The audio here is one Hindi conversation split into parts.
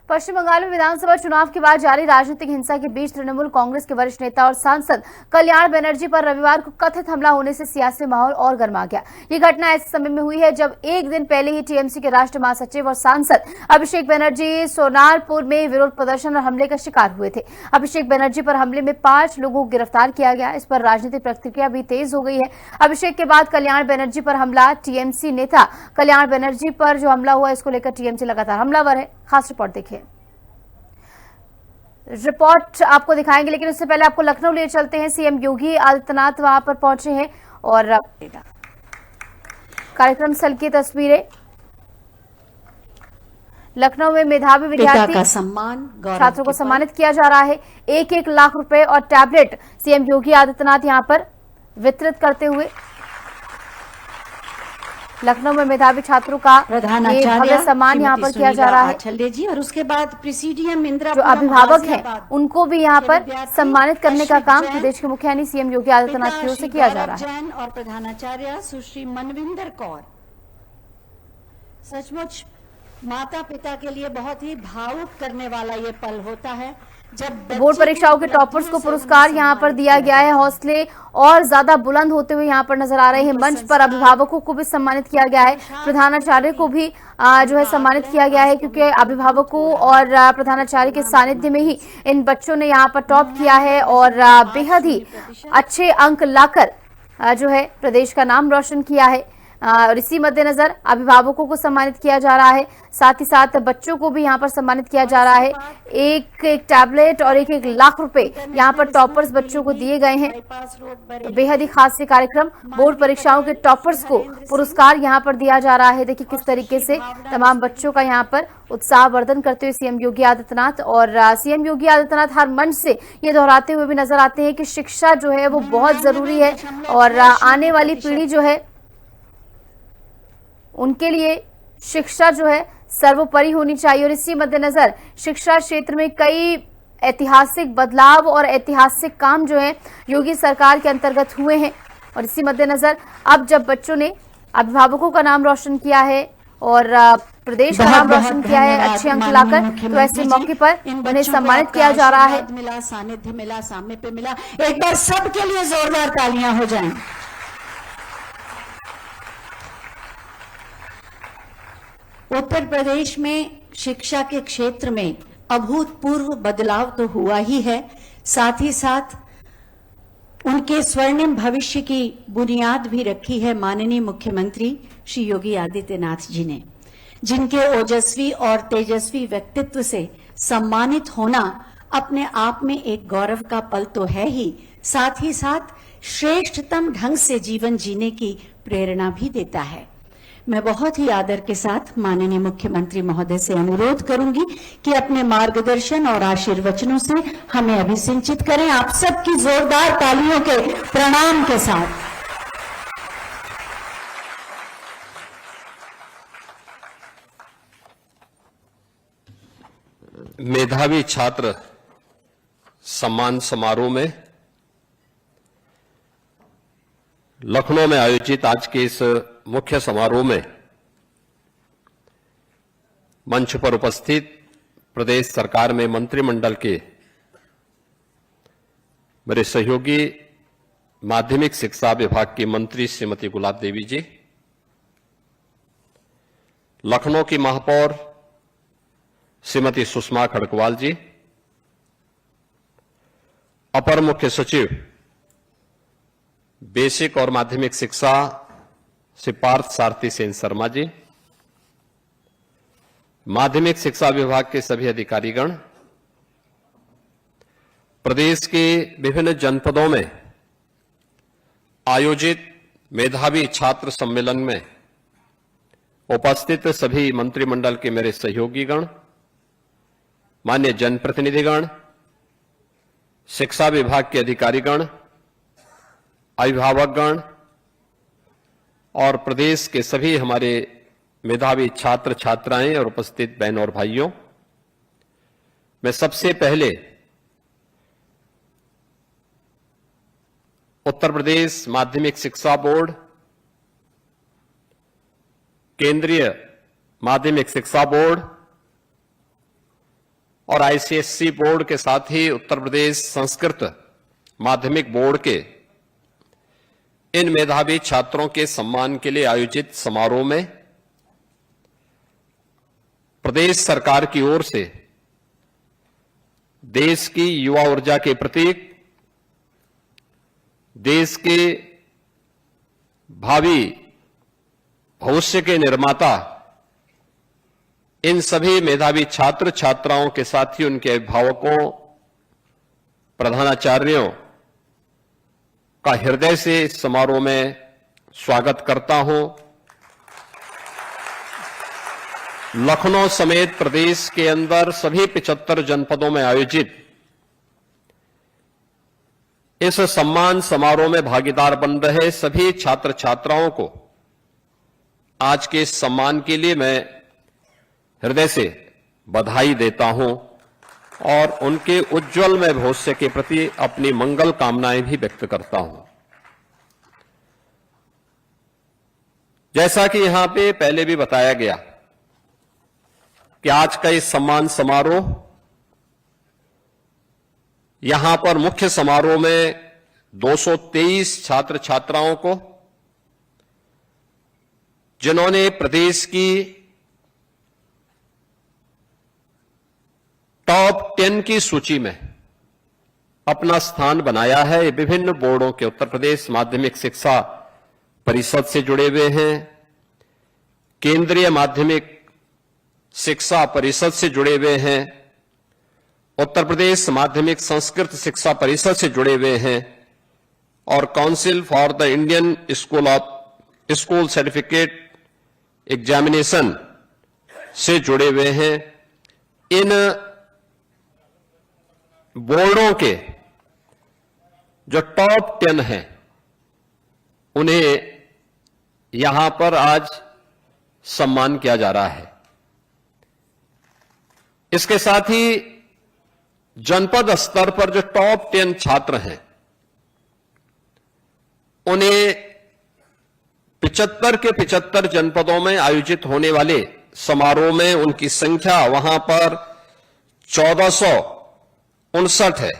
पश्चिम बंगाल में विधानसभा चुनाव के बाद जारी राजनीतिक हिंसा के बीच तृणमूल कांग्रेस के वरिष्ठ नेता और सांसद कल्याण बनर्जी पर रविवार को कथित हमला होने से सियासी माहौल और गर्मा गया। ये घटना ऐसे समय में हुई है जब एक दिन पहले ही टीएमसी के राष्ट्रीय महासचिव और सांसद अभिषेक बनर्जी सोनारपुर में विरोध प्रदर्शन और हमले का शिकार हुए थे। अभिषेक बनर्जी पर हमले में 5 लोगों को गिरफ्तार किया गया। इस पर राजनीतिक प्रतिक्रिया भी तेज हो गई है। अभिषेक के बाद कल्याण बनर्जी पर हमला। टीएमसी नेता कल्याण बनर्जी पर जो हमला हुआ इसको लेकर टीएमसी लगातार हमलावर है। खास रिपोर्ट देखिए। रिपोर्ट आपको दिखाएंगे, लेकिन उससे पहले आपको लखनऊ ले चलते हैं। सीएम योगी आदित्यनाथ वहां पर पहुंचे हैं और कार्यक्रम स्थल की तस्वीरें। लखनऊ में मेधावी विद्यार्थी का सम्मान छात्रों को सम्मानित किया जा रहा है। 1-1 लाख रुपए और टैबलेट सीएम योगी आदित्यनाथ यहां पर वितरित करते हुए लखनऊ में मेधावी छात्रों का भव्य सम्मान यहाँ पर किया जा रहा है जी। और उसके बाद प्रेसिडियम इंदिरा जो अभिभावक हैं उनको भी यहाँ पर सम्मानित करने का काम प्रदेश के मुखिया सीएम योगी आदित्यनाथ की ओर से किया जा रहा है। और प्रधानाचार्य सुश्री मनविंदर कौर। सचमुच माता पिता के लिए बहुत ही भावुक करने वाला ये पल होता है जब बोर्ड परीक्षाओं के टॉपर्स को पुरस्कार यहाँ पर दिया गया है। हौसले और ज्यादा बुलंद होते हुए यहाँ पर नजर आ रहे हैं। मंच पर अभिभावकों को भी सम्मानित किया गया है। प्रधानाचार्य को भी जो है सम्मानित किया गया है, क्योंकि अभिभावकों और प्रधानाचार्य के सानिध्य में ही इन बच्चों ने यहाँ पर टॉप किया है और बेहद ही अच्छे अंक लाकर जो है प्रदेश का नाम रोशन किया है। और इसी मद्देनजर अभिभावकों को सम्मानित किया जा रहा है, साथ ही साथ बच्चों को भी यहाँ पर सम्मानित किया जा रहा है। 1-1 टैबलेट और 1-1 लाख रुपए यहाँ पर टॉपर्स बच्चों को दिए गए हैं। तो बेहद ही खास कार्यक्रम। बोर्ड परीक्षाओं के टॉपर्स को पुरस्कार यहाँ पर दिया जा रहा है। देखिए किस तरीके से तमाम बच्चों का यहाँ पर उत्साहवर्धन करते हुए सीएम योगी आदित्यनाथ। और सीएम योगी आदित्यनाथ हर मंच से ये दोहराते हुए भी नजर आते हैं कि शिक्षा जो है वो बहुत जरूरी है और आने वाली पीढ़ी जो है उनके लिए शिक्षा जो है सर्वोपरि होनी चाहिए। और इसी मद्देनजर शिक्षा क्षेत्र में कई ऐतिहासिक बदलाव और ऐतिहासिक काम जो है योगी सरकार के अंतर्गत हुए हैं। और इसी मद्देनजर अब जब बच्चों ने अभिभावकों का नाम रोशन किया है और प्रदेश का नाम रोशन किया है अच्छे अंक लाकर, तो ऐसे मौके पर उन्हें सम्मानित किया जा रहा है। मिला, सानिध्य मिला, सामने पे मिला। एक बार सबके लिए जोरदार तालियां हो जाएं। उत्तर प्रदेश में शिक्षा के क्षेत्र में अभूतपूर्व बदलाव तो हुआ ही है, साथ ही साथ उनके स्वर्णिम भविष्य की बुनियाद भी रखी है माननीय मुख्यमंत्री श्री योगी आदित्यनाथ जी ने, जिनके ओजस्वी और तेजस्वी व्यक्तित्व से सम्मानित होना अपने आप में एक गौरव का पल तो है ही, साथ ही साथ श्रेष्ठतम ढंग से जीवन जीने की प्रेरणा भी देता है। मैं बहुत ही आदर के साथ माननीय मुख्यमंत्री महोदय से अनुरोध करूंगी कि अपने मार्गदर्शन और आशीर्वचनों से हमें अभिसिंचित करें। आप सबकी जोरदार तालियों के प्रणाम के साथ। मेधावी छात्र सम्मान समारोह में लखनऊ में आयोजित आज के इस मुख्य समारोह में मंच पर उपस्थित प्रदेश सरकार में मंत्रिमंडल के मेरे सहयोगी माध्यमिक शिक्षा विभाग की मंत्री श्रीमती गुलाब देवी जी, लखनऊ की महापौर श्रीमती सुषमा खड़गवाल जी, अपर मुख्य सचिव बेसिक और माध्यमिक शिक्षा श्री पार्थ सारथी सेन शर्मा जी, माध्यमिक शिक्षा विभाग के सभी अधिकारीगण, प्रदेश के विभिन्न जनपदों में आयोजित मेधावी छात्र सम्मेलन में उपस्थित सभी मंत्रिमंडल के मेरे सहयोगीगण, मान्य जनप्रतिनिधिगण, शिक्षा विभाग के अधिकारीगण, अभिभावकगण और प्रदेश के सभी हमारे मेधावी छात्र छात्राएं और उपस्थित बहनों और भाइयों, मैं सबसे पहले उत्तर प्रदेश माध्यमिक शिक्षा बोर्ड, केंद्रीय माध्यमिक शिक्षा बोर्ड, और आईसीएसई बोर्ड के साथ ही उत्तर प्रदेश संस्कृत माध्यमिक बोर्ड के इन मेधावी छात्रों के सम्मान के लिए आयोजित समारोह में प्रदेश सरकार की ओर से देश की युवा ऊर्जा के प्रतीक, देश के भावी भविष्य के निर्माता इन सभी मेधावी छात्र छात्राओं के साथ ही उनके अभिभावकों, प्रधानाचार्यों का हृदय से इस समारोह में स्वागत करता हूं। लखनऊ समेत प्रदेश के अंदर सभी 75 जनपदों में आयोजित इस सम्मान समारोह में भागीदार बन रहे सभी छात्र छात्राओं को आज के इस सम्मान के लिए मैं हृदय से बधाई देता हूं और उनके उज्जवल भविष्य के प्रति अपनी मंगल कामनाएं भी व्यक्त करता हूं। जैसा कि यहां पे पहले भी बताया गया कि आज का इस सम्मान समारोह, यहां पर मुख्य समारोह में 223 छात्र छात्राओं को, जिन्होंने प्रदेश की टॉप 10 की सूची में अपना स्थान बनाया है। ये विभिन्न बोर्डों के उत्तर प्रदेश माध्यमिक शिक्षा परिषद से जुड़े हुए हैं, केंद्रीय माध्यमिक शिक्षा परिषद से जुड़े हुए हैं, उत्तर प्रदेश माध्यमिक संस्कृत शिक्षा परिषद से जुड़े हुए हैं और council for the Indian school certificate examination से जुड़े हुए हैं। इन बोर्डों के जो टॉप 10 हैं, उन्हें यहां पर आज सम्मान किया जा रहा है। इसके साथ ही जनपद स्तर पर जो टॉप 10 छात्र हैं, उन्हें 75 के 75 जनपदों में आयोजित होने वाले समारोह में उनकी संख्या वहां पर 1459 है।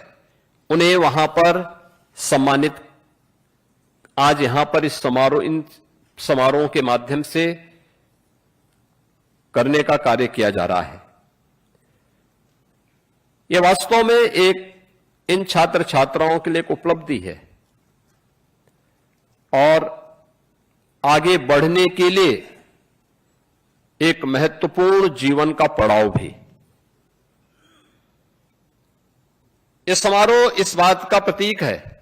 उन्हें वहां पर सम्मानित आज यहां पर इन समारोहों के माध्यम से करने का कार्य किया जा रहा है। यह वास्तव में इन छात्र छात्राओं के लिए एक उपलब्धि है और आगे बढ़ने के लिए एक महत्वपूर्ण जीवन का पड़ाव भी। यह समारोह इस बात का प्रतीक है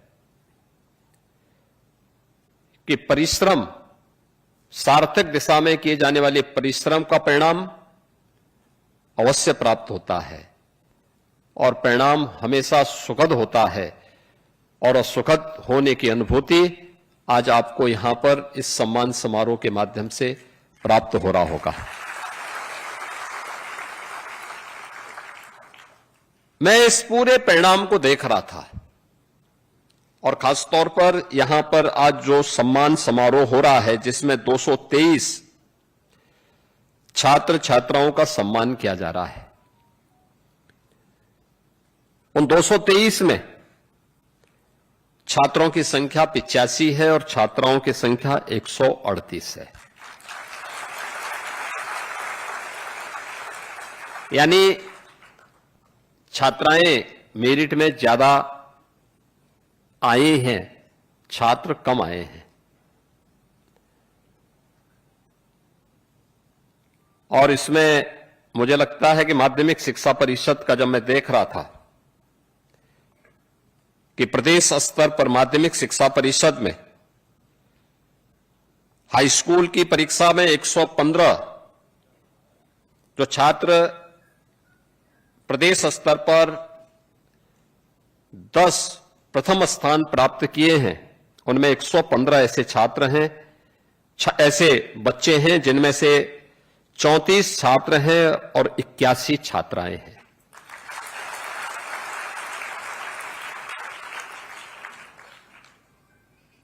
कि परिश्रम, सार्थक दिशा में किए जाने वाले परिश्रम का परिणाम अवश्य प्राप्त होता है और परिणाम हमेशा सुखद होता है और सुखद होने की अनुभूति आज आपको यहां पर इस सम्मान समारोह के माध्यम से प्राप्त हो रहा होगा। मैं इस पूरे परिणाम को देख रहा था और खासतौर पर यहां पर आज जो सम्मान समारोह हो रहा है, जिसमें 223 छात्र छात्राओं का सम्मान किया जा रहा है, उन 223 में छात्रों की संख्या 85 है और छात्राओं की संख्या 138 है। यानी छात्राएं मेरिट में ज्यादा आए हैं, छात्र कम आए हैं। और इसमें मुझे लगता है कि माध्यमिक शिक्षा परिषद का जब मैं देख रहा था कि प्रदेश स्तर पर माध्यमिक शिक्षा परिषद में हाई स्कूल की परीक्षा में 115 जो छात्र प्रदेश स्तर पर 10 प्रथम स्थान प्राप्त किए हैं, उनमें 115 ऐसे छात्र हैं, ऐसे बच्चे हैं जिनमें से 34 छात्र हैं और 81 छात्राएं हैं।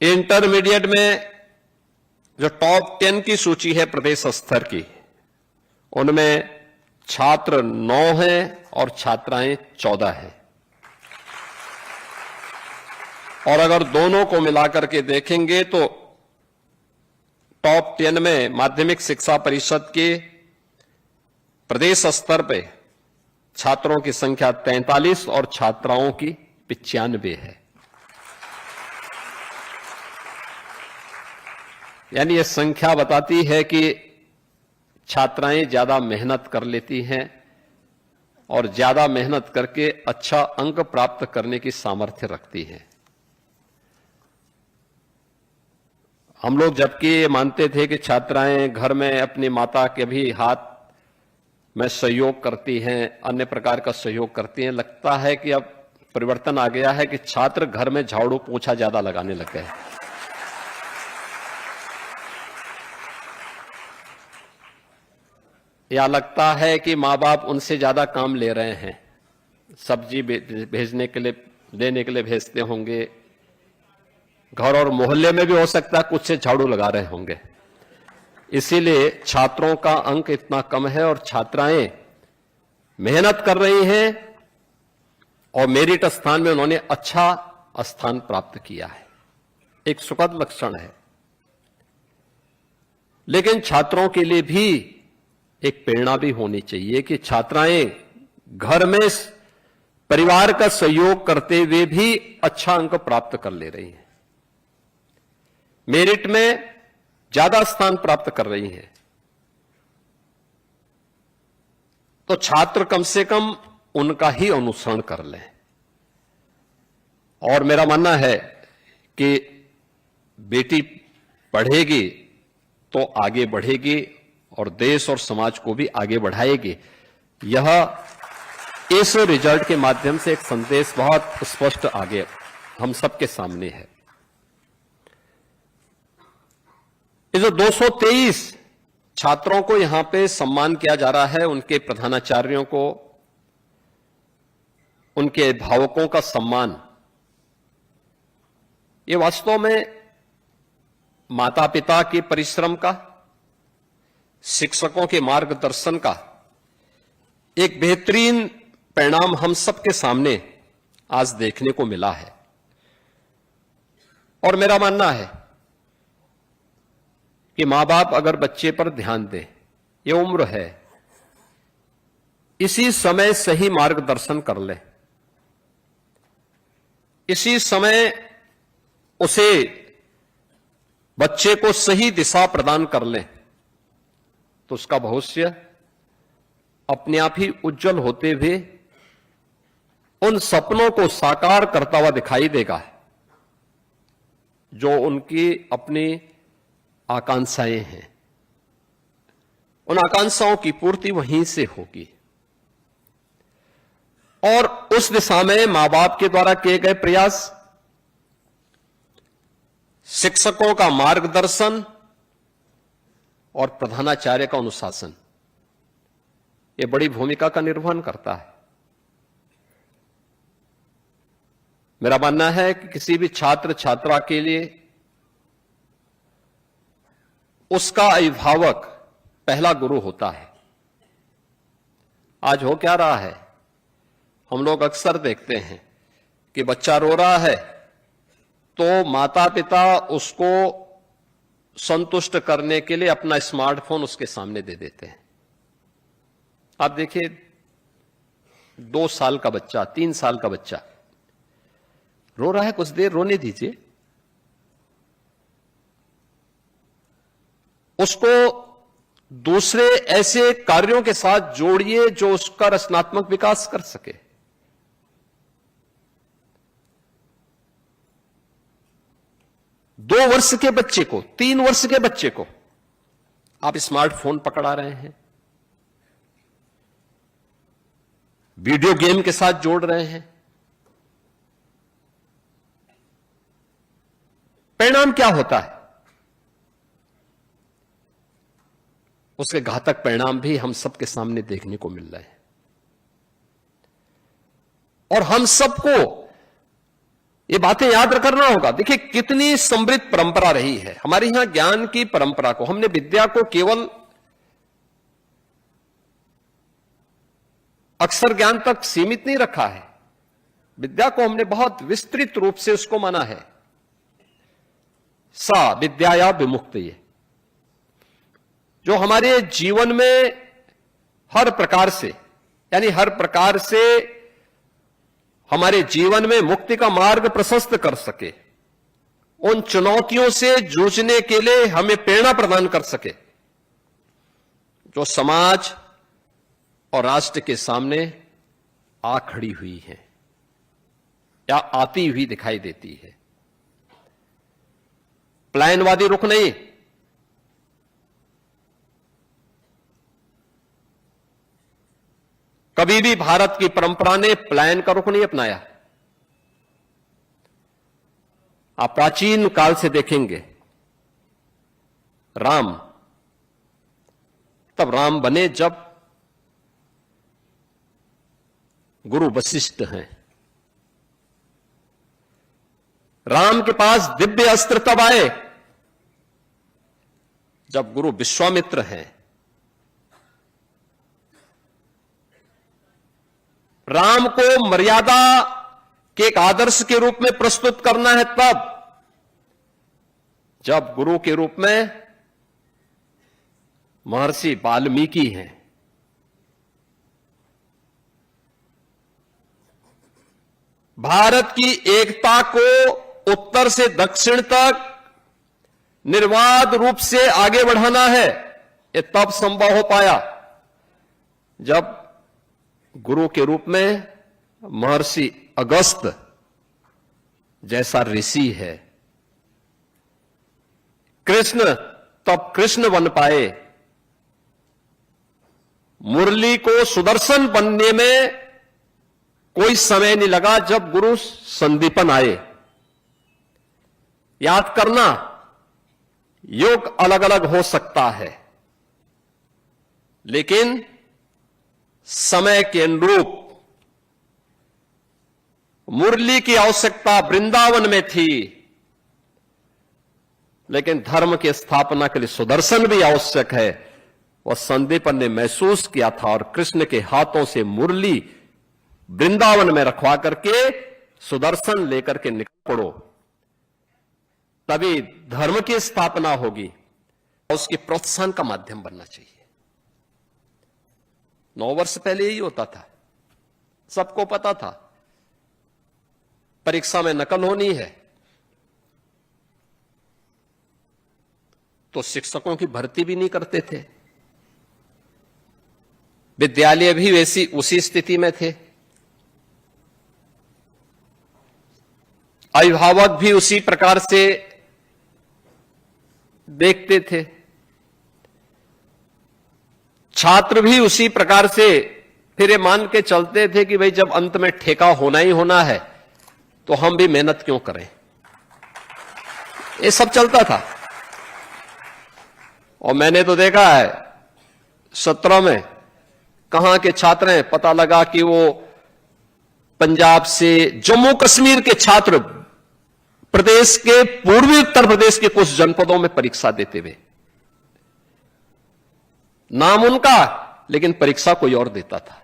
इंटरमीडिएट में जो टॉप 10 की सूची है प्रदेश स्तर की, उनमें छात्र 9 हैं और छात्राएं 14 हैं। और अगर दोनों को मिलाकर के देखेंगे तो टॉप 10 में माध्यमिक शिक्षा परिषद के प्रदेश स्तर पे छात्रों की संख्या 43 और छात्राओं की 95 है। यानी यह संख्या बताती है कि छात्राएं ज्यादा मेहनत कर लेती हैं और ज्यादा मेहनत करके अच्छा अंक प्राप्त करने की सामर्थ्य रखती हैं। हम लोग जबकि ये मानते थे कि छात्राएं घर में अपनी माता के भी हाथ में सहयोग करती हैं, अन्य प्रकार का सहयोग करती हैं, लगता है कि अब परिवर्तन आ गया है कि छात्र घर में झाड़ू पोछा ज्यादा लगाने लग गए। या लगता है कि माँ बाप उनसे ज्यादा काम ले रहे हैं, सब्जी भेजने के लिए, देने के लिए भेजते होंगे, घर और मोहल्ले में भी हो सकता है कुछ से झाड़ू लगा रहे होंगे। इसीलिए छात्रों का अंक इतना कम है और छात्राएं मेहनत कर रही हैं और मेरिट स्थान में उन्होंने अच्छा स्थान प्राप्त किया है, एक सुखद लक्षण है। लेकिन छात्रों के लिए भी एक प्रेरणा भी होनी चाहिए कि छात्राएं घर में परिवार का सहयोग करते हुए भी अच्छा अंक प्राप्त कर ले रही हैं, मेरिट में ज्यादा स्थान प्राप्त कर रही हैं। तो छात्र कम से कम उनका ही अनुसरण कर लें। और मेरा मानना है कि बेटी पढ़ेगी तो आगे बढ़ेगी और देश और समाज को भी आगे बढ़ाएगी। यह इस रिजल्ट के माध्यम से एक संदेश बहुत स्पष्ट आगे हम सबके सामने है। ये जो 223 छात्रों को यहां पे सम्मान किया जा रहा है, उनके प्रधानाचार्यों को, उनके अभिभावकों का सम्मान, ये वास्तव में माता पिता के परिश्रम का, शिक्षकों के मार्गदर्शन का एक बेहतरीन परिणाम हम सबके सामने आज देखने को मिला है। और मेरा मानना है कि मां बाप अगर बच्चे पर ध्यान दें, ये उम्र है, इसी समय सही मार्गदर्शन कर ले, इसी समय उसे बच्चे को सही दिशा प्रदान कर ले, तो उसका भविष्य अपने आप ही उज्जवल होते हुए उन सपनों को साकार करता हुआ दिखाई देगा जो उनकी अपनी आकांक्षाएं हैं। उन आकांक्षाओं की पूर्ति वहीं से होगी और उस दिशा में मां बाप के द्वारा किए गए प्रयास, शिक्षकों का मार्गदर्शन और प्रधानाचार्य का अनुशासन, यह बड़ी भूमिका का निर्वहन करता है। मेरा मानना है कि किसी भी छात्र छात्रा के लिए उसका अभिभावक पहला गुरु होता है। आज हो क्या रहा है, हम लोग अक्सर देखते हैं कि बच्चा रो रहा है तो माता पिता उसको संतुष्ट करने के लिए अपना स्मार्टफोन उसके सामने दे देते हैं। आप देखिए 2 साल का बच्चा, 3 साल का बच्चा रो रहा है, कुछ देर रोने दीजिए, उसको दूसरे ऐसे कार्यों के साथ जोड़िए जो उसका रचनात्मक विकास कर सके। दो वर्ष के बच्चे को, 3 वर्ष के बच्चे को आप स्मार्टफोन पकड़ा रहे हैं, वीडियो गेम के साथ जोड़ रहे हैं। परिणाम क्या होता है? उसके घातक परिणाम भी हम सबके सामने देखने को मिल रहे हैं और हम सबको ये बातें याद करना होगा। देखिए कितनी समृद्ध परंपरा रही है हमारे यहां, ज्ञान की परंपरा को हमने, विद्या को केवल अक्षर ज्ञान तक सीमित नहीं रखा है। विद्या को हमने बहुत विस्तृत रूप से उसको माना है। सा विद्याया विमुक्तये, जो हमारे जीवन में हर प्रकार से, यानी हर प्रकार से हमारे जीवन में मुक्ति का मार्ग प्रशस्त कर सके, उन चुनौतियों से जूझने के लिए हमें प्रेरणा प्रदान कर सके, जो समाज और राष्ट्र के सामने आ खड़ी हुई है या आती हुई दिखाई देती है। प्लानवादी रुख नहीं, कभी भी भारत की परंपरा ने प्लान का रुख नहीं अपनाया। आप प्राचीन काल से देखेंगे, राम तब राम बने जब गुरु वशिष्ठ हैं। राम के पास दिव्य अस्त्र तब आए जब गुरु विश्वामित्र हैं। राम को मर्यादा के एक आदर्श के रूप में प्रस्तुत करना है तब जब गुरु के रूप में महर्षि वाल्मीकि हैं। भारत की एकता को उत्तर से दक्षिण तक निर्बाध रूप से आगे बढ़ाना है, यह तब संभव हो पाया जब गुरु के रूप में महर्षि अगस्त जैसा ऋषि है। कृष्ण तब कृष्ण बन पाए। मुरली को सुदर्शन बनने में कोई समय नहीं लगा जब गुरु संदीपन आए। याद करना, योग अलग अलग हो सकता है, लेकिन समय के अनुरूप मुरली की आवश्यकता वृंदावन में थी, लेकिन धर्म की स्थापना के लिए सुदर्शन भी आवश्यक है। वह संदीपन ने महसूस किया था और कृष्ण के हाथों से मुरली वृंदावन में रखवा करके सुदर्शन लेकर के निकल पड़ो, तभी धर्म की स्थापना होगी। उसकी प्रोत्साहन का माध्यम बनना चाहिए। 9 वर्ष पहले यही होता था, सबको पता था परीक्षा में नकल होनी है तो शिक्षकों की भर्ती भी नहीं करते थे। विद्यालय भी वैसी उसी स्थिति में थे, अभिभावक भी उसी प्रकार से देखते थे, छात्र भी उसी प्रकार से फिर ये मान के चलते थे कि भाई जब अंत में ठेका होना ही होना है तो हम भी मेहनत क्यों करें। ये सब चलता था। और मैंने तो देखा है 17 में कहां के छात्र हैं, पता लगा कि वो पंजाब से, जम्मू कश्मीर के छात्र प्रदेश के, पूर्वी उत्तर प्रदेश के कुछ जनपदों में परीक्षा देते हुए, नाम उनका लेकिन परीक्षा कोई और देता था।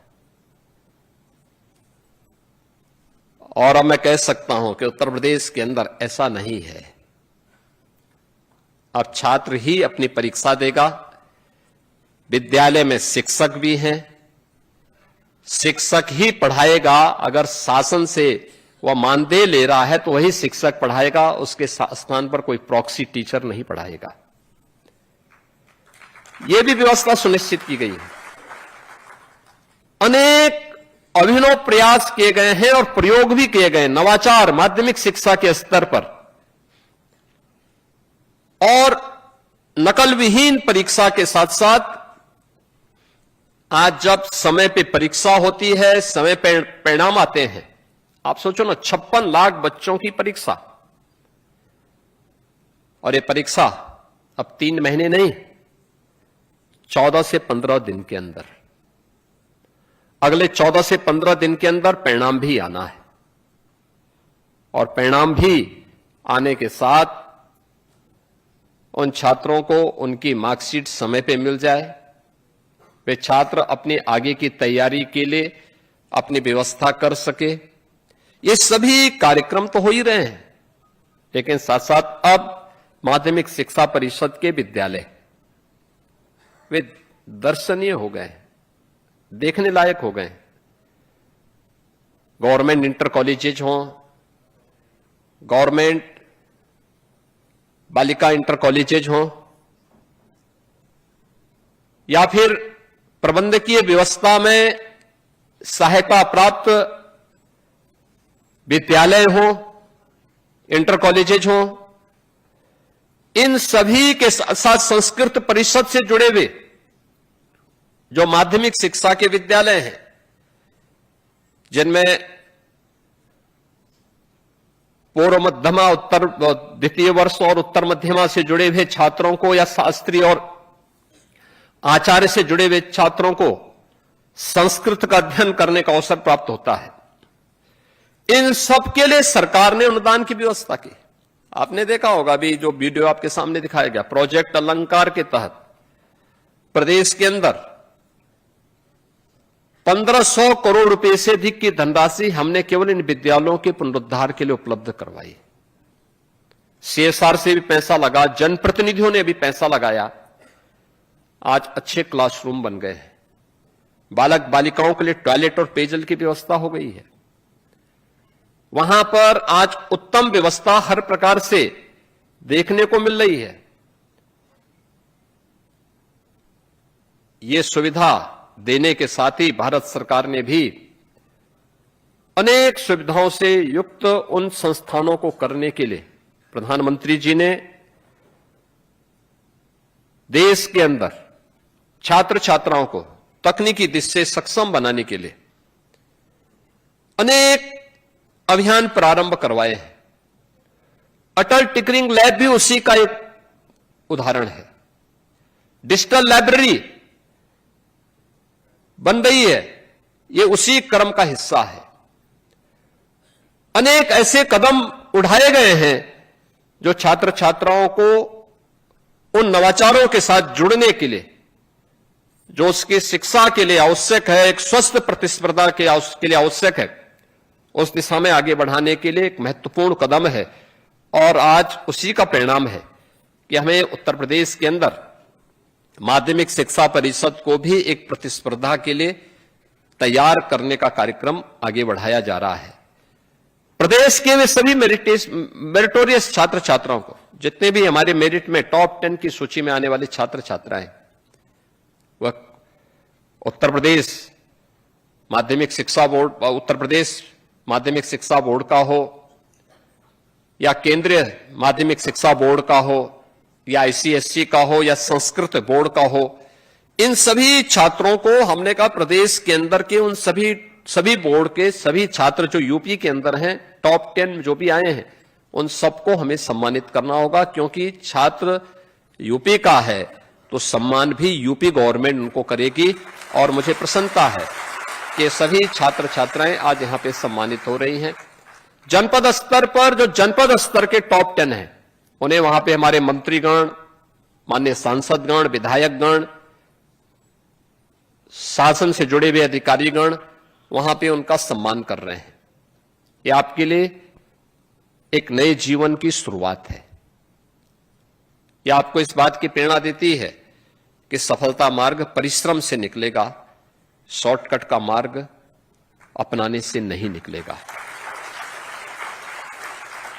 और अब मैं कह सकता हूं कि उत्तर प्रदेश के अंदर ऐसा नहीं है। अब छात्र ही अपनी परीक्षा देगा। विद्यालय में शिक्षक भी हैं, शिक्षक ही पढ़ाएगा। अगर शासन से वह मानदेय ले रहा है तो वही शिक्षक पढ़ाएगा, उसके स्थान पर कोई प्रॉक्सी टीचर नहीं पढ़ाएगा। यह भी व्यवस्था सुनिश्चित की गई है। अनेक अभिनव प्रयास किए गए हैं और प्रयोग भी किए गए, नवाचार माध्यमिक शिक्षा के स्तर पर। और नकल विहीन परीक्षा के साथ साथ आज जब समय पे परीक्षा होती है, समय पे परिणाम आते हैं, आप सोचो ना, 56 लाख बच्चों की परीक्षा। और ये परीक्षा अब 3 महीने नहीं, 14 से 15 दिन के अंदर, अगले 14 से 15 दिन के अंदर परिणाम भी आना है। और परिणाम भी आने के साथ उन छात्रों को उनकी मार्कशीट समय पे मिल जाए, वे छात्र अपनी आगे की तैयारी के लिए अपनी व्यवस्था कर सके। ये सभी कार्यक्रम तो हो ही रहे हैं, लेकिन साथ साथ अब माध्यमिक शिक्षा परिषद के विद्यालय वे दर्शनीय हो गए, देखने लायक हो गए। गवर्नमेंट इंटर कॉलेजेज हों, गवर्नमेंट बालिका इंटर कॉलेजेज हों, या फिर प्रबंधकीय व्यवस्था में सहायता प्राप्त विद्यालय हों, इंटर कॉलेजेज हों, इन सभी के साथ संस्कृत परिषद से जुड़े हुए जो माध्यमिक शिक्षा के विद्यालय हैं, जिनमें पूर्व मध्यमा, उत्तर द्वितीय वर्ष और उत्तर मध्यमा से जुड़े हुए छात्रों को या शास्त्री और आचार्य से जुड़े हुए छात्रों को संस्कृत का अध्ययन करने का अवसर प्राप्त होता है। इन सब के लिए सरकार ने अनुदान की व्यवस्था की। आपने देखा होगा अभी जो वीडियो आपके सामने दिखाया गया, प्रोजेक्ट अलंकार के तहत प्रदेश के अंदर 1500 करोड़ रुपए से अधिक की धनराशि हमने केवल इन विद्यालयों के पुनरुद्धार के लिए उपलब्ध करवाई। सीएसआर से भी पैसा लगा, जनप्रतिनिधियों ने भी पैसा लगाया। आज अच्छे क्लासरूम बन गए हैं, बालक बालिकाओं के लिए टॉयलेट और पेयजल की व्यवस्था हो गई है। वहां पर आज उत्तम व्यवस्था हर प्रकार से देखने को मिल रही है। ये सुविधा देने के साथ ही भारत सरकार ने भी अनेक सुविधाओं से युक्त उन संस्थानों को करने के लिए प्रधानमंत्री जी ने देश के अंदर छात्र छात्राओं को तकनीकी दृष्टि से सक्षम बनाने के लिए अनेक अभियान प्रारंभ करवाए हैं। अटल टिकरिंग लैब भी उसी का एक उदाहरण है। डिजिटल लाइब्रेरी बन रही है, यह उसी क्रम का हिस्सा है। अनेक ऐसे कदम उठाए गए हैं जो छात्र छात्राओं को उन नवाचारों के साथ जुड़ने के लिए, जो उसकी शिक्षा के लिए आवश्यक है, एक स्वस्थ प्रतिस्पर्धा के लिए आवश्यक है, उस दिशा में आगे बढ़ाने के लिए एक महत्वपूर्ण कदम है। और आज उसी का परिणाम है कि हमें उत्तर प्रदेश के अंदर माध्यमिक शिक्षा परिषद को भी एक प्रतिस्पर्धा के लिए तैयार करने का कार्यक्रम आगे बढ़ाया जा रहा है। प्रदेश के वे सभी मेरिटोरियस छात्र छात्राओं को, जितने भी हमारे मेरिट में टॉप 10 की सूची में आने वाले छात्र छात्राएं, वह उत्तर प्रदेश माध्यमिक शिक्षा बोर्ड, उत्तर प्रदेश माध्यमिक शिक्षा बोर्ड का हो, या केंद्रीय माध्यमिक शिक्षा बोर्ड का हो, या आईसीएसई का हो, या संस्कृत बोर्ड का हो, इन सभी छात्रों को हमने कहा प्रदेश के अंदर के उन सभी बोर्ड के सभी छात्र जो यूपी के अंदर हैं, टॉप 10 जो भी आए हैं, उन सबको हमें सम्मानित करना होगा। क्योंकि छात्र यूपी का है तो सम्मान भी यूपी गवर्नमेंट उनको करेगी। और मुझे प्रसन्नता है कि सभी छात्र छात्राएं आज यहां पे सम्मानित हो रही हैं। जनपद स्तर पर जो जनपद स्तर के टॉप 10 हैं, उन्हें वहां पे हमारे मंत्रीगण, माननीय सांसदगण, विधायकगण, शासन से जुड़े हुए अधिकारीगण वहां पे उनका सम्मान कर रहे हैं। ये आपके लिए एक नए जीवन की शुरुआत है। यह आपको इस बात की प्रेरणा देती है कि सफलता मार्ग परिश्रम से निकलेगा, शॉर्टकट का मार्ग अपनाने से नहीं निकलेगा।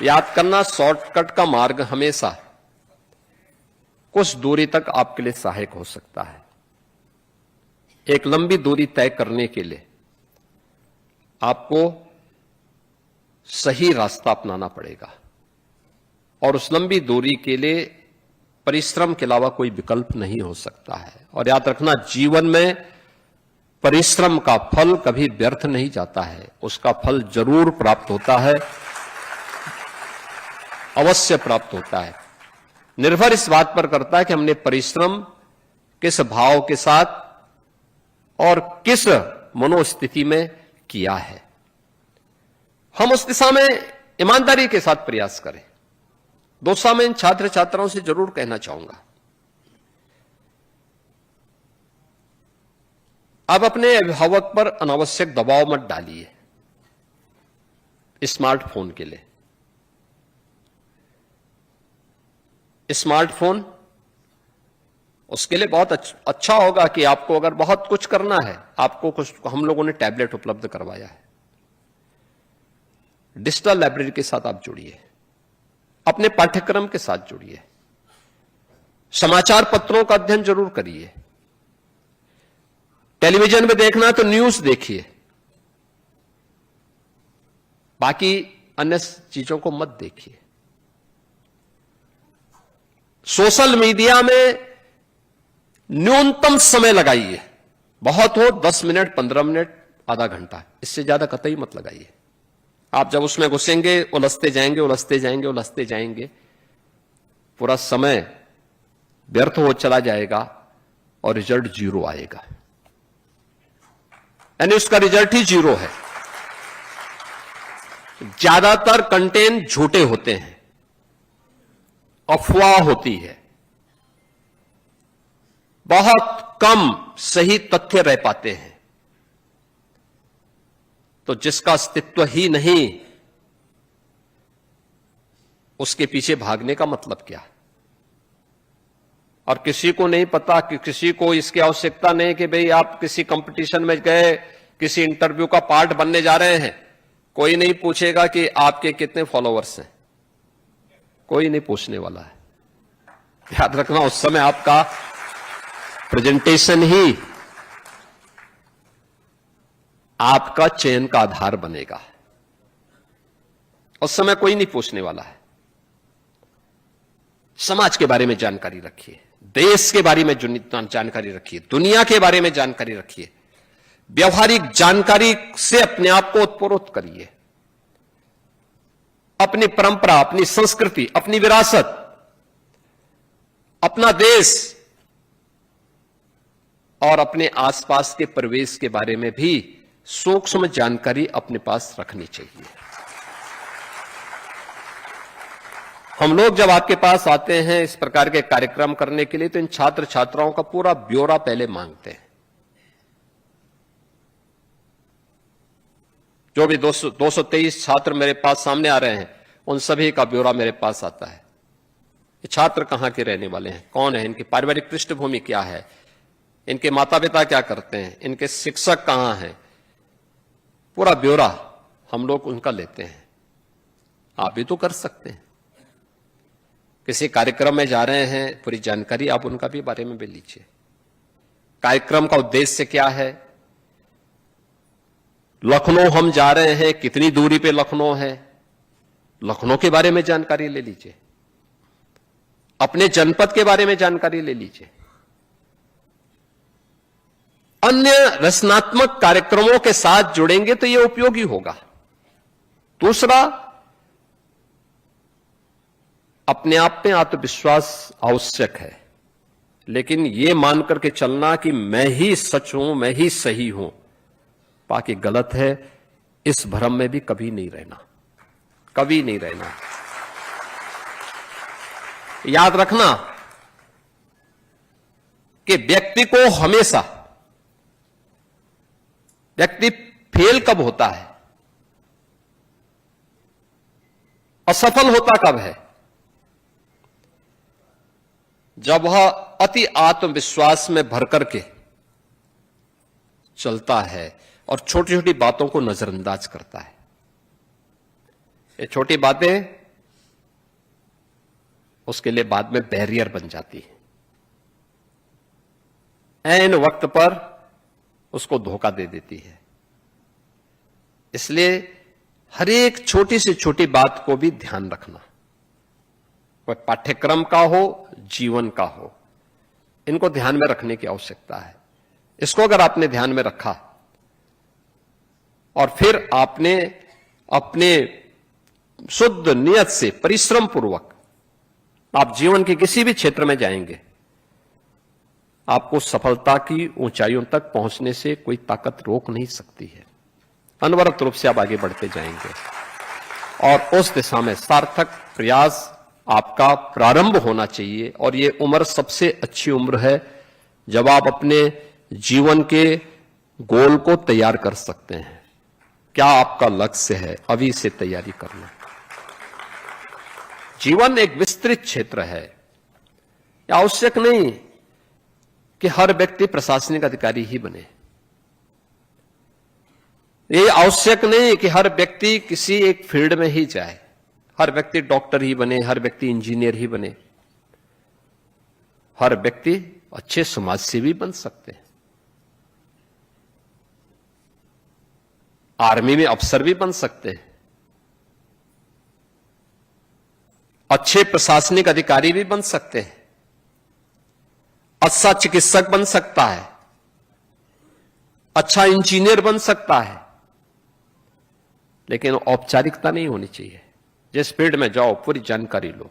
याद करना, शॉर्टकट का मार्ग हमेशा कुछ दूरी तक आपके लिए सहायक हो सकता है। एक लंबी दूरी तय करने के लिए आपको सही रास्ता अपनाना पड़ेगा, और उस लंबी दूरी के लिए परिश्रम के अलावा कोई विकल्प नहीं हो सकता है। और याद रखना, जीवन में परिश्रम का फल कभी व्यर्थ नहीं जाता है, उसका फल जरूर प्राप्त होता है, अवश्य प्राप्त होता है। निर्भर इस बात पर करता है कि हमने परिश्रम किस भाव के साथ और किस मनोस्थिति में किया है। हम उस दिशा में ईमानदारी के साथ प्रयास करें। दोस्तों, मैं इन छात्र छात्राओं से जरूर कहना चाहूंगा, अब अपने अभिभावक पर अनावश्यक दबाव मत डालिए स्मार्टफोन के लिए। स्मार्टफोन उसके लिए बहुत अच्छा होगा कि आपको अगर बहुत कुछ करना है, आपको कुछ, हम लोगों ने टैबलेट उपलब्ध करवाया है। डिजिटल लाइब्रेरी के साथ आप जुड़िए, अपने पाठ्यक्रम के साथ जुड़िए, समाचार पत्रों का अध्ययन जरूर करिए, टेलीविजन में देखना है तो न्यूज देखिए, बाकी अन्य चीजों को मत देखिए। सोशल मीडिया में न्यूनतम समय लगाइए, बहुत हो 10 मिनट, 15 मिनट, आधा घंटा, इससे ज्यादा कतई मत लगाइए। आप जब उसमें घुसेंगे उलझते जाएंगे, उलझते जाएंगे, उलझते जाएंगे, पूरा समय व्यर्थ हो चला जाएगा और रिजल्ट 0 आएगा, यानी उसका रिजल्ट ही 0 है। ज्यादातर कंटेंट झूठे होते हैं, अफवाह होती है, बहुत कम सही तथ्य रह पाते हैं। तो जिसका अस्तित्व ही नहीं, उसके पीछे भागने का मतलब क्या? और किसी को नहीं पता, कि किसी को इसकी आवश्यकता नहीं कि भाई आप किसी कंपटीशन में गए, किसी इंटरव्यू का पार्ट बनने जा रहे हैं, कोई नहीं पूछेगा कि आपके कितने फॉलोअर्स हैं, कोई नहीं पूछने वाला है। याद रखना, उस समय आपका प्रेजेंटेशन ही आपका चयन का आधार बनेगा। उस समय कोई नहीं पूछने वाला है। समाज के बारे में जानकारी रखिए, देश के बारे में जानकारी रखिए, दुनिया के बारे में जानकारी रखिए, व्यवहारिक जानकारी से अपने आप को उत्प्रोत करिए। अपनी परंपरा, अपनी संस्कृति, अपनी विरासत, अपना देश और अपने आसपास के परिवेश के बारे में भी सूक्ष्म जानकारी अपने पास रखनी चाहिए। हम लोग जब आपके पास आते हैं इस प्रकार के कार्यक्रम करने के लिए, तो इन छात्र छात्राओं का पूरा ब्यौरा पहले मांगते हैं। जो भी 223 छात्र मेरे पास सामने आ रहे हैं, उन सभी का ब्यौरा मेरे पास आता है। ये छात्र कहां के रहने वाले हैं, कौन है, इनकी पारिवारिक पृष्ठभूमि क्या है, इनके माता पिता क्या करते हैं, इनके शिक्षक कहां हैं, पूरा ब्यौरा हम लोग उनका लेते हैं। आप भी तो कर सकते हैं। किसी कार्यक्रम में जा रहे हैं, पूरी जानकारी आप उनका भी बारे में भी लीजिए। कार्यक्रम का उद्देश्य क्या है, लखनऊ हम जा रहे हैं, कितनी दूरी पे लखनऊ है, लखनऊ के बारे में जानकारी ले लीजिए। अपने जनपद के बारे में जानकारी ले लीजिए। अन्य रचनात्मक कार्यक्रमों के साथ जुड़ेंगे तो यह उपयोगी होगा। दूसरा, अपने आप में आत्मविश्वास आवश्यक है, लेकिन यह मान करके चलना कि मैं ही सच हूं, मैं ही सही हूं, बाकी गलत है, इस भ्रम में भी कभी नहीं रहना, कभी नहीं रहना। याद रखना कि व्यक्ति फेल कब होता है, असफल होता कब है, जब वह अति आत्मविश्वास में भर करके चलता है और छोटी छोटी बातों को नजरअंदाज करता है। ये छोटी बातें उसके लिए बाद में बैरियर बन जाती है, ऐन वक्त पर उसको धोखा दे देती है। इसलिए हर एक छोटी से छोटी बात को भी ध्यान रखना, कोई पाठ्यक्रम का हो, जीवन का हो, इनको ध्यान में रखने की आवश्यकता है। इसको अगर आपने ध्यान में रखा और फिर आपने अपने शुद्ध नियत से परिश्रम पूर्वक आप जीवन के किसी भी क्षेत्र में जाएंगे, आपको सफलता की ऊंचाइयों तक पहुंचने से कोई ताकत रोक नहीं सकती है। अनवरत रूप से आप आगे बढ़ते जाएंगे और उस दिशा में सार्थक प्रयास आपका प्रारंभ होना चाहिए। और ये उम्र सबसे अच्छी उम्र है जब आप अपने जीवन के गोल को तैयार कर सकते हैं। क्या आपका लक्ष्य है, अभी से तैयारी करना। जीवन एक विस्तृत क्षेत्र है। आवश्यक नहीं कि हर व्यक्ति प्रशासनिक अधिकारी ही बने। ये आवश्यक नहीं कि हर व्यक्ति किसी एक फील्ड में ही जाए, हर व्यक्ति डॉक्टर ही बने, हर व्यक्ति इंजीनियर ही बने। हर व्यक्ति अच्छे समाज सेवी बन सकते हैं। आर्मी में अफसर भी बन सकते हैं, अच्छे प्रशासनिक अधिकारी भी बन सकते हैं, अच्छा चिकित्सक बन सकता है, अच्छा इंजीनियर बन सकता है, लेकिन औपचारिकता नहीं होनी चाहिए। जिस फील्ड में जाओ पूरी जानकारी लो।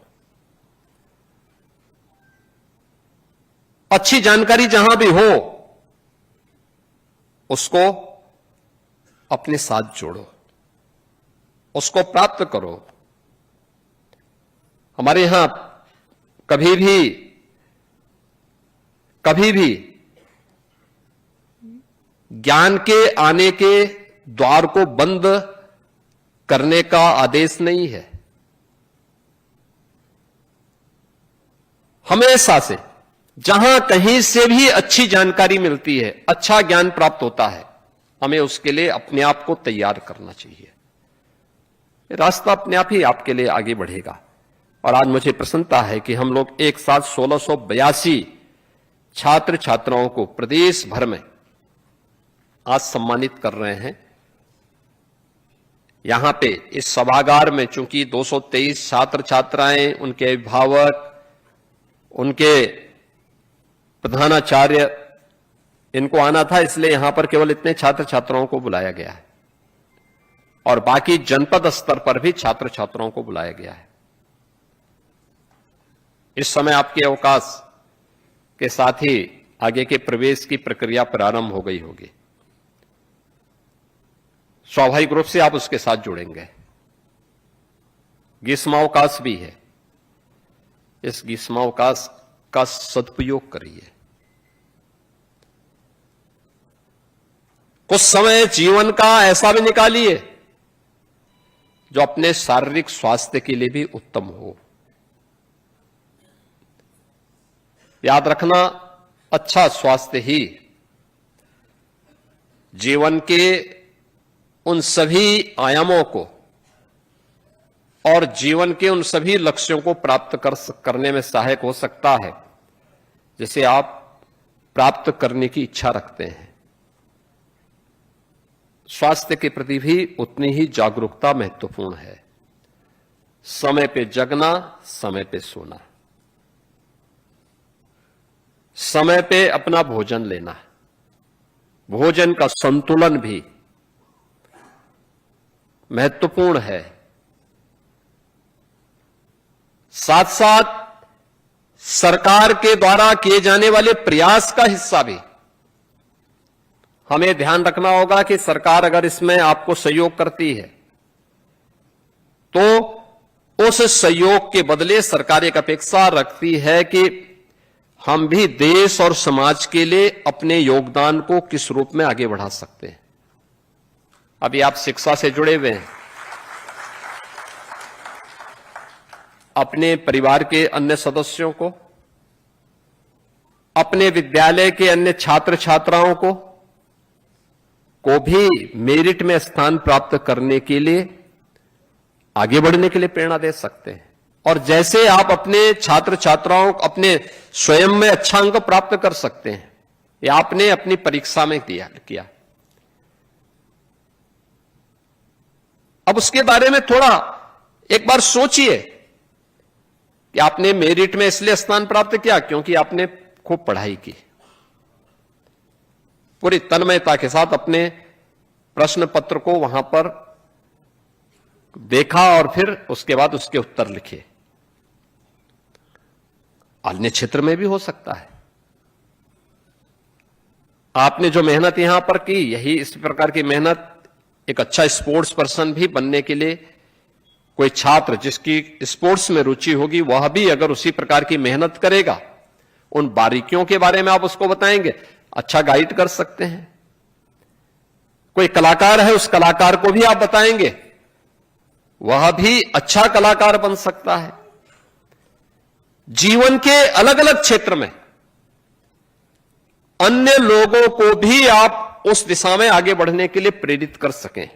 अच्छी जानकारी जहां भी हो उसको अपने साथ जोड़ो, उसको प्राप्त करो। हमारे यहां कभी भी ज्ञान के आने के द्वार को बंद करने का आदेश नहीं है। हमेशा से जहां कहीं से भी अच्छी जानकारी मिलती है, अच्छा ज्ञान प्राप्त होता है, हमें उसके लिए अपने आप को तैयार करना चाहिए। रास्ता अपने आप ही आपके लिए आगे बढ़ेगा। और आज मुझे प्रसन्नता है कि हम लोग एक साथ 1682 छात्र छात्राओं को प्रदेश भर में आज सम्मानित कर रहे हैं। यहां पे इस सभागार में चूंकि 223 छात्र छात्राएं, उनके अभिभावक, उनके प्रधानाचार्य, इनको आना था, इसलिए यहां पर केवल इतने छात्र छात्राओं को बुलाया गया है। और बाकी जनपद स्तर पर भी छात्र छात्राओं को बुलाया गया है। इस समय आपके अवकाश के साथ ही आगे के प्रवेश की प्रक्रिया प्रारंभ हो गई होगी। स्वाभाविक रूप से आप उसके साथ जुड़ेंगे। ग्रीष्मावकाश भी है, इस ग्रीष्मावकाश का सदुपयोग करिए। कुछ समय जीवन का ऐसा भी निकालिए जो अपने शारीरिक स्वास्थ्य के लिए भी उत्तम हो। याद रखना, अच्छा स्वास्थ्य ही जीवन के उन सभी आयामों को और जीवन के उन सभी लक्ष्यों को प्राप्त करने में सहायक हो सकता है जिसे आप प्राप्त करने की इच्छा रखते हैं। स्वास्थ्य के प्रति भी उतनी ही जागरूकता महत्वपूर्ण है। समय पे जगना, समय पे सोना, समय पे अपना भोजन लेना, भोजन का संतुलन भी महत्वपूर्ण है। साथ साथ सरकार के द्वारा किए जाने वाले प्रयास का हिस्सा भी हमें ध्यान रखना होगा कि सरकार अगर इसमें आपको सहयोग करती है तो उस सहयोग के बदले सरकार एक अपेक्षा रखती है कि हम भी देश और समाज के लिए अपने योगदान को किस रूप में आगे बढ़ा सकते हैं। अभी आप शिक्षा से जुड़े हुए हैं, अपने परिवार के अन्य सदस्यों को, अपने विद्यालय के अन्य छात्र छात्राओं को भी मेरिट में स्थान प्राप्त करने के लिए, आगे बढ़ने के लिए प्रेरणा दे सकते हैं। और जैसे आप अपने छात्र छात्राओं को अपने स्वयं में अच्छा अंक प्राप्त कर सकते हैं, या आपने अपनी परीक्षा में किया। अब उसके बारे में थोड़ा एक बार सोचिए कि आपने मेरिट में इसलिए स्थान प्राप्त किया क्योंकि आपने खूब पढ़ाई की, पूरी तन्मयता के साथ अपने प्रश्न पत्र को वहां पर देखा और फिर उसके बाद उसके उत्तर लिखे। अन्य क्षेत्र में भी हो सकता है। आपने जो मेहनत यहां पर की, यही इस प्रकार की मेहनत एक अच्छा स्पोर्ट्स पर्सन भी बनने के लिए, कोई छात्र जिसकी स्पोर्ट्स में रुचि होगी वह भी अगर उसी प्रकार की मेहनत करेगा, उन बारीकियों के बारे में आप उसको बताएंगे, अच्छा गाइड कर सकते हैं। कोई कलाकार है, उस कलाकार को भी आप बताएंगे, वह भी अच्छा कलाकार बन सकता है। जीवन के अलग अलग क्षेत्र में अन्य लोगों को भी आप उस दिशा में आगे बढ़ने के लिए प्रेरित कर सकें,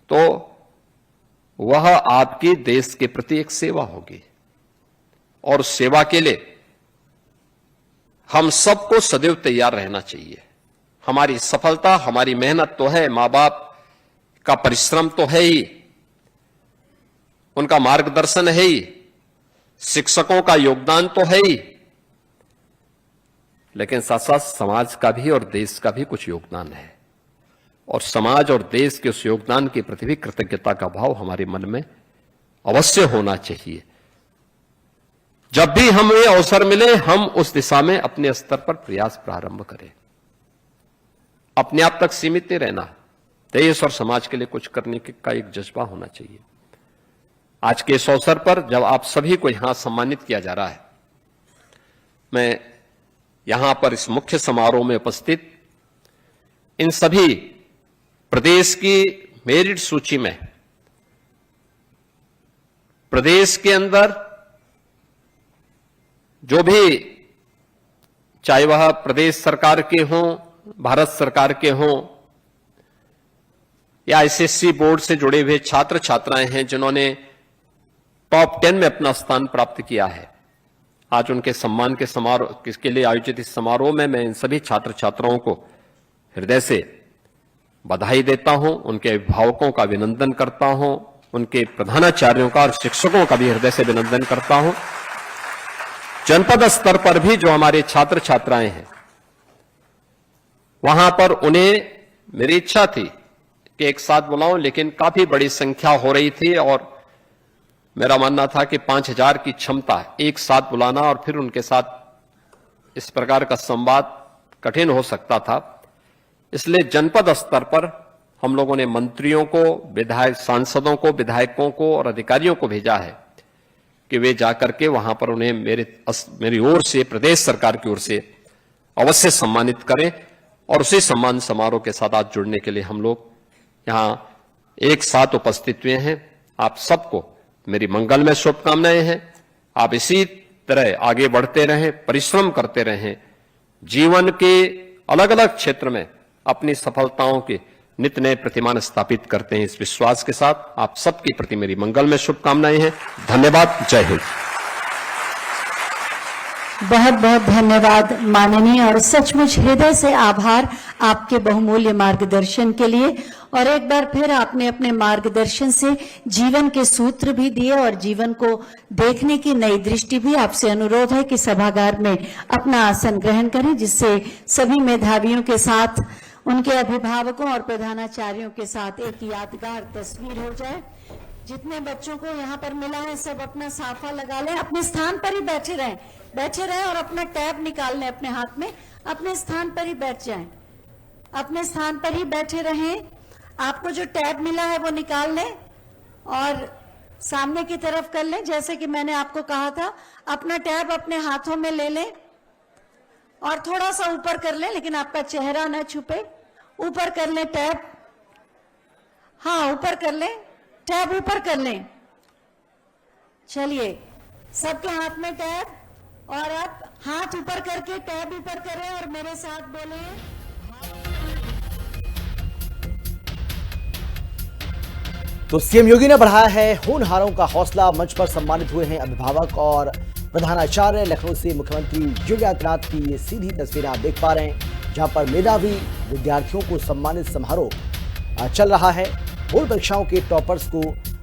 तो वह आपकी देश के प्रति एक सेवा होगी। और सेवा के लिए हम सबको सदैव तैयार रहना चाहिए। हमारी सफलता, हमारी मेहनत तो है, मां बाप का परिश्रम तो है ही, उनका मार्गदर्शन है ही, शिक्षकों का योगदान तो है ही, लेकिन साथ साथ समाज का भी और देश का भी कुछ योगदान है। और समाज और देश के उस योगदान के प्रति भी कृतज्ञता का भाव हमारे मन में अवश्य होना चाहिए। जब भी हमें अवसर मिले, हम उस दिशा में अपने स्तर पर प्रयास प्रारंभ करें। अपने आप तक सीमित नहीं रहना, देश और समाज के लिए कुछ करने का एक जज्बा होना चाहिए। आज के इस अवसर पर जब आप सभी को यहां सम्मानित किया जा रहा है, मैं यहां पर इस मुख्य समारोह में उपस्थित इन सभी प्रदेश की मेरिट सूची में प्रदेश के अंदर जो भी, चाहे वह प्रदेश सरकार के हों, भारत सरकार के हों, या एसएससी बोर्ड से जुड़े हुए छात्र छात्राएं हैं जिन्होंने टॉप 10 में अपना स्थान प्राप्त किया है, आज उनके सम्मान के समारोह के लिए आयोजित इस समारोह में मैं इन सभी छात्र छात्राओं को हृदय से बधाई देता हूं, उनके अभिभावकों का अभिनंदन करता हूं, उनके प्रधानाचार्यों का और शिक्षकों का भी हृदय से अभिनंदन करता हूं। जनपद स्तर पर भी जो हमारे छात्र छात्राएं हैं, वहां पर उन्हें मेरी इच्छा थी कि एक साथ बुलाऊं, लेकिन काफी बड़ी संख्या हो रही थी और मेरा मानना था कि 5000 की क्षमता एक साथ बुलाना और फिर उनके साथ इस प्रकार का संवाद कठिन हो सकता था। इसलिए जनपद स्तर पर हम लोगों ने मंत्रियों को, विधायक, सांसदों को, विधायकों को और अधिकारियों को भेजा है कि वे जाकर के वहां पर उन्हें मेरी ओर से, प्रदेश सरकार की ओर से अवश्य सम्मानित करें। और उसी सम्मान समारोह के साथ आज जुड़ने के लिए हम लोग यहां एक साथ उपस्थित हुए हैं। आप सबको मेरी मंगल में शुभकामनाएं हैं। आप इसी तरह आगे बढ़ते रहें, परिश्रम करते रहें, जीवन के अलग अलग क्षेत्र में अपनी सफलताओं के नित्य नए प्रतिमान स्थापित करते हैं। इस विश्वास के साथ आप सबके प्रति मेरी मंगल में शुभकामनाएं हैं। धन्यवाद। जय हिंद। बहुत बहुत धन्यवाद माननीय, और सचमुच हृदय से आभार आपके बहुमूल्य मार्गदर्शन के लिए। और एक बार फिर आपने अपने मार्गदर्शन से जीवन के सूत्र भी दिए और जीवन को देखने की नई दृष्टि भी। आपसे अनुरोध है कि सभागार में अपना आसन ग्रहण करें, जिससे सभी मेधावियों के साथ, उनके अभिभावकों और प्रधानाचार्यों के साथ एक यादगार तस्वीर हो जाए। जितने बच्चों को यहाँ पर मिला है सब अपना साफा लगा लें, अपने स्थान पर ही बैठे रहें और अपना टैब निकाल लें अपने हाथ में, अपने स्थान पर ही बैठ जाएं, अपने स्थान पर ही बैठे रहें। आपको जो टैब मिला है वो निकाल लें और सामने की तरफ कर लें, जैसे कि मैंने आपको कहा था। अपना टैब अपने हाथों में ले लें और थोड़ा सा ऊपर कर लें, लेकिन आपका चेहरा न छुपे। ऊपर कर लें टैब, हाँ ऊपर कर लें, टैब ऊपर कर लें। चलिए, सबके हाथ में टैब, और अब हाथ ऊपर करके टैब ऊपर करें और मेरे साथ बोलें। तो सीएम योगी ने बढ़ाया है होनहारों का हौसला। मंच पर सम्मानित हुए हैं अभिभावक और प्रधानाचार्य। लखनऊ से मुख्यमंत्री योगी आदित्यनाथ की ये सीधी तस्वीरें आप देख पा रहे हैं, जहां पर मेधावी विद्यार्थियों को सम्मानित समारोह चल रहा है। बोर्ड परीक्षाओं के टॉपर्स को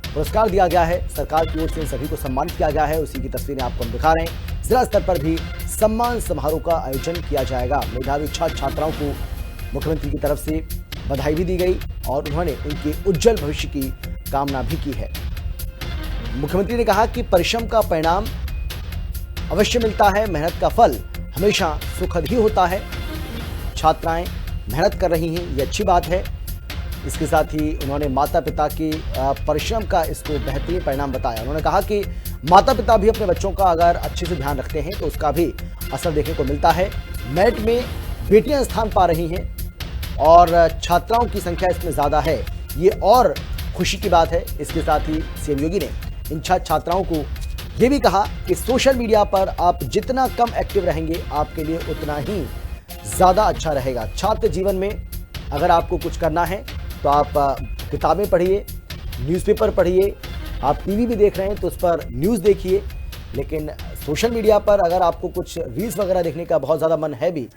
पुरस्कार दिया गया है, सरकार की ओर से सभी को सम्मानित किया गया है। उसी की तस्वीरें आपको हम दिखा रहे हैं। जिला स्तर पर भी सम्मान समारोह का आयोजन किया जाएगा। मेधावी छात्र छात्राओं को मुख्यमंत्री की तरफ से बधाई भी दी गई और उन्होंने उनके उज्जवल भविष्य की कामना भी की है। मुख्यमंत्री ने कहा कि परिश्रम का परिणाम अवश्य मिलता है, मेहनत का फल हमेशा सुखद ही होता है। छात्राएं मेहनत कर रही हैं, ये अच्छी बात है। इसके साथ ही उन्होंने माता पिता के परिश्रम का इसको बेहतरीन परिणाम बताया। उन्होंने कहा कि माता पिता भी अपने बच्चों का अगर अच्छे से ध्यान रखते हैं तो उसका भी असर देखने को मिलता है। मेरिट में बेटियां स्थान पा रही हैं और छात्राओं की संख्या इसमें ज्यादा है, ये और खुशी की बात है। इसके साथ ही सीएम योगी ने इन छात्राओं को यह भी कहा कि सोशल मीडिया पर आप जितना कम एक्टिव रहेंगे आपके लिए उतना ही ज्यादा अच्छा रहेगा। छात्र जीवन में अगर आपको कुछ करना है तो आप किताबें पढ़िए, न्यूज़पेपर पढ़िए, आप टीवी भी देख रहे हैं तो उस पर न्यूज़ देखिए, लेकिन सोशल मीडिया पर अगर आपको कुछ रील्स वगैरह देखने का बहुत ज़्यादा मन है भी